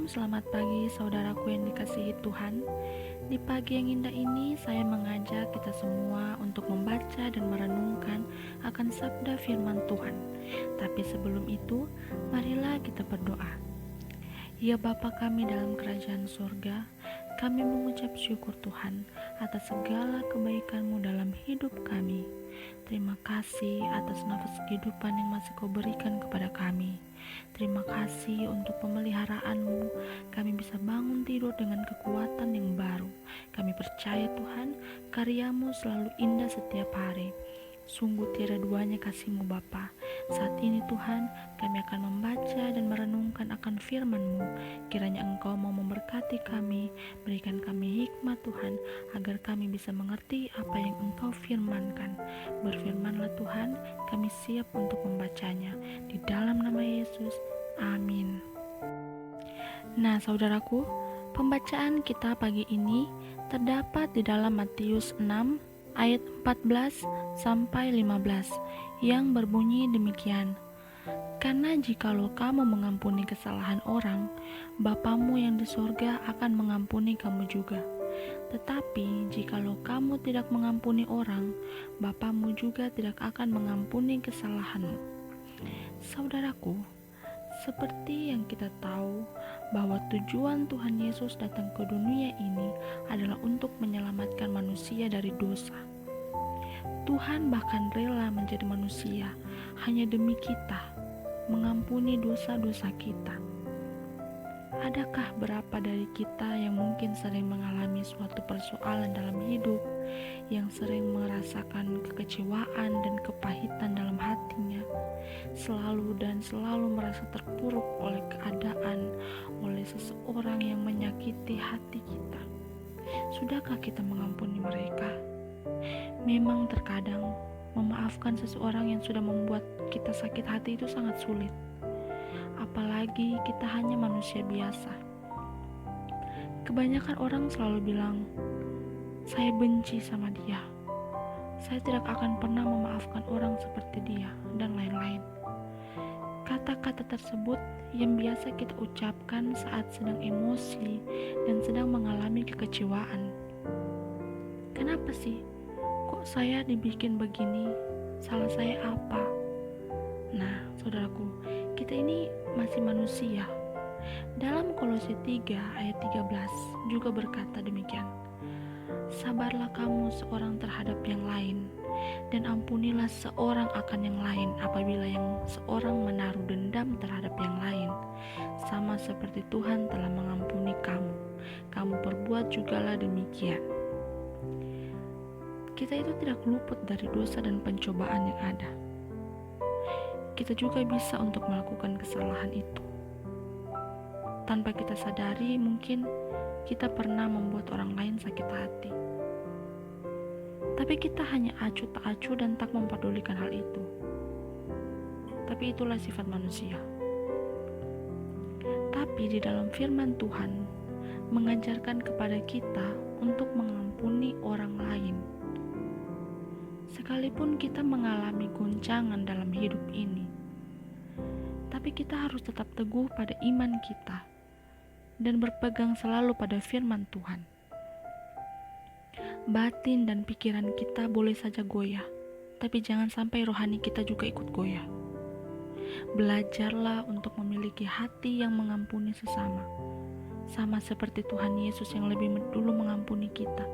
selamat pagi saudaraku yang dikasihi Tuhan. Di pagi yang indah ini saya mengajak kita semua untuk membaca dan merenungkan akan sabda firman Tuhan. Tapi sebelum itu, marilah kita berdoa. Ya Bapa kami dalam kerajaan surga, kami mengucap syukur Tuhan atas segala kebaikan-Mu dalam hidup kami. Terima kasih atas nafas kehidupan yang masih Kau berikan kepada kami. Terima kasih untuk pemeliharaan-Mu. Kami bisa bangun tidur dengan kekuatan yang baru. Kami percaya Tuhan, karya-Mu selalu indah setiap hari. Sungguh tiada duanya kasih-Mu Bapa. Saat ini Tuhan, kami akan membaca dan merenungkan akan firman-Mu. Kiranya Engkau mau memberkati kami, berikan kami hikmat Tuhan, agar kami bisa mengerti apa yang Engkau firmankan. Berfirmanlah Tuhan, kami siap untuk membacanya. Di dalam nama Yesus, amin. Nah saudaraku, pembacaan kita pagi ini terdapat di dalam Matius 6 ayat 14 sampai 15 yang berbunyi demikian. Karena jikalau kamu mengampuni kesalahan orang, Bapamu yang di sorga akan mengampuni kamu juga. Tetapi jikalau kamu tidak mengampuni orang, Bapamu juga tidak akan mengampuni kesalahanmu. Saudaraku, seperti yang kita tahu bahwa tujuan Tuhan Yesus datang ke dunia ini adalah untuk menyelamatkan manusia dari dosa. Tuhan bahkan rela menjadi manusia hanya demi kita, mengampuni dosa-dosa kita. Adakah berapa dari kita yang mungkin sering mengalami suatu persoalan dalam hidup, yang sering merasakan kekecewaan dan kepahitan dalam hatinya, selalu merasa terpuruk oleh keadaan, oleh seseorang yang menyakiti hati kita? Sudahkah kita mengampuni mereka? Memang terkadang memaafkan seseorang yang sudah membuat kita sakit hati itu sangat sulit. Apalagi kita hanya manusia biasa. Kebanyakan orang selalu bilang, saya benci sama dia, saya tidak akan pernah memaafkan orang seperti dia, dan lain-lain. Kata-kata tersebut yang biasa kita ucapkan saat sedang emosi dan sedang mengalami kekecewaan. Kenapa sih? Kok saya dibikin begini? Salah saya apa? Nah, saudaraku, kita ini masih manusia. Dalam Kolose 3 ayat 13 juga berkata demikian. Sabarlah kamu seorang terhadap yang lain, dan ampunilah seorang akan yang lain apabila yang seorang menaruh dendam terhadap yang lain. Sama seperti Tuhan telah mengampuni kamu, kamu perbuat jugalah demikian. Kita itu tidak luput dari dosa dan pencobaan yang ada. Kita juga bisa untuk melakukan kesalahan itu. Tanpa kita sadari, mungkin kita pernah membuat orang lain sakit hati. Tapi kita hanya acuh tak acuh dan tak mempedulikan hal itu. Tapi itulah sifat manusia. Tapi di dalam firman Tuhan mengajarkan kepada kita untuk mengampuni orang lain. Sekalipun kita mengalami guncangan dalam hidup ini, tapi kita harus tetap teguh pada iman kita dan berpegang selalu pada firman Tuhan. Batin dan pikiran kita boleh saja goyah, tapi jangan sampai rohani kita juga ikut goyah. Belajarlah untuk memiliki hati yang mengampuni sesama, sama seperti Tuhan Yesus yang lebih dulu mengampuni kita.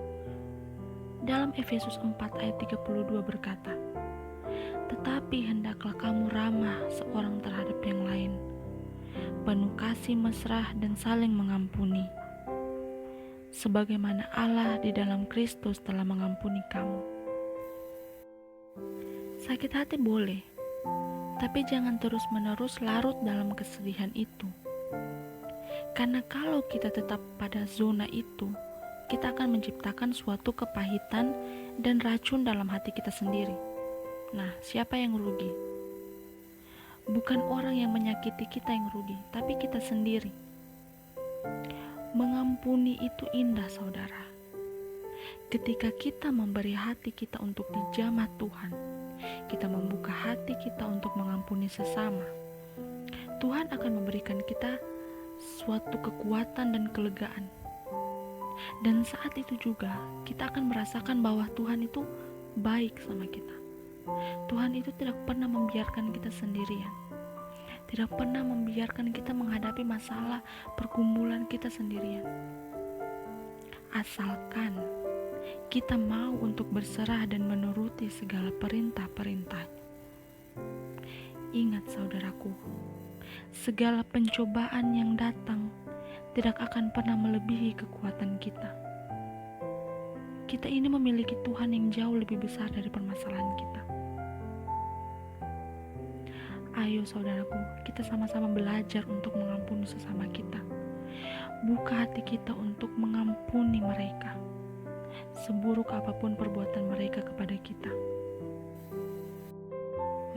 Dalam Efesus 4 ayat 32 berkata, tetapi hendaklah kamu ramah seorang terhadap yang lain, penuh kasih mesra dan saling mengampuni, sebagaimana Allah di dalam Kristus telah mengampuni kamu. Sakit hati boleh, tapi jangan terus-menerus larut dalam kesedihan itu. Karena kalau kita tetap pada zona itu, kita akan menciptakan suatu kepahitan dan racun dalam hati kita sendiri. Nah, siapa yang rugi? Bukan orang yang menyakiti kita yang rugi, tapi kita sendiri. Mengampuni itu indah, saudara. Ketika kita memberi hati kita untuk dijamah Tuhan, kita membuka hati kita untuk mengampuni sesama, Tuhan akan memberikan kita suatu kekuatan dan kelegaan. Dan saat itu juga kita akan merasakan bahwa Tuhan itu baik sama kita. Tuhan itu tidak pernah membiarkan kita sendirian. Tidak pernah membiarkan kita menghadapi masalah pergumulan kita sendirian. Asalkan kita mau untuk berserah dan menuruti segala perintah-perintah. Ingat saudaraku, segala pencobaan yang datang tidak akan pernah melebihi kekuatan kita. Kita ini memiliki Tuhan yang jauh lebih besar dari permasalahan kita. Ayo saudaraku, kita sama-sama belajar untuk mengampuni sesama kita. Buka hati kita untuk mengampuni mereka, seburuk apapun perbuatan mereka kepada kita.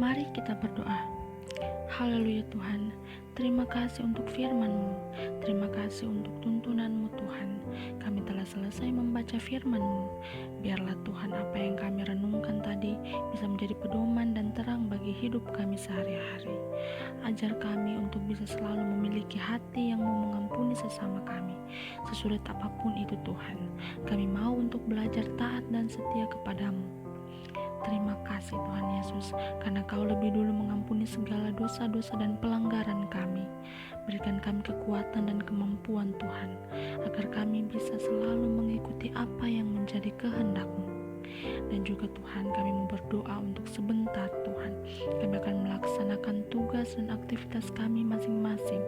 Mari kita berdoa. Haleluya Tuhan, terima kasih untuk firman-Mu, terima kasih untuk tuntunan-Mu Tuhan. Kami telah selesai membaca firman-Mu. Biarlah Tuhan apa yang kami renungkan tadi bisa menjadi pedoman dan terang bagi hidup kami sehari-hari. Ajar kami untuk bisa selalu memiliki hati yang mau mengampuni sesama kami, sesulit apapun itu Tuhan. Kami mau untuk belajar taat dan setia kepadamu. Terima kasih Tuhan Yesus, karena Kau lebih dulu mengampuni segala dosa-dosa dan pelanggaran kami. Berikan kami kekuatan dan kemampuan Tuhan, agar kami bisa selalu mengikuti apa yang menjadi kehendak-Mu. Dan juga Tuhan, kami mau berdoa untuk sebentar Tuhan. Kami akan melaksanakan tugas dan aktivitas kami masing-masing.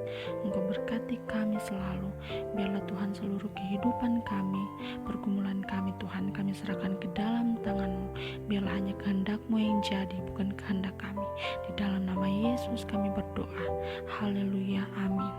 Engkau berkati kami selalu. Biarlah Tuhan seluruh kehidupan kami, pergumulan kami Tuhan, kami serahkan ke dalam tangan-Mu. Biarlah hanya kehendak-Mu yang jadi, bukan kehendak kami. Di dalam nama Yesus kami berdoa. Haleluya, amin.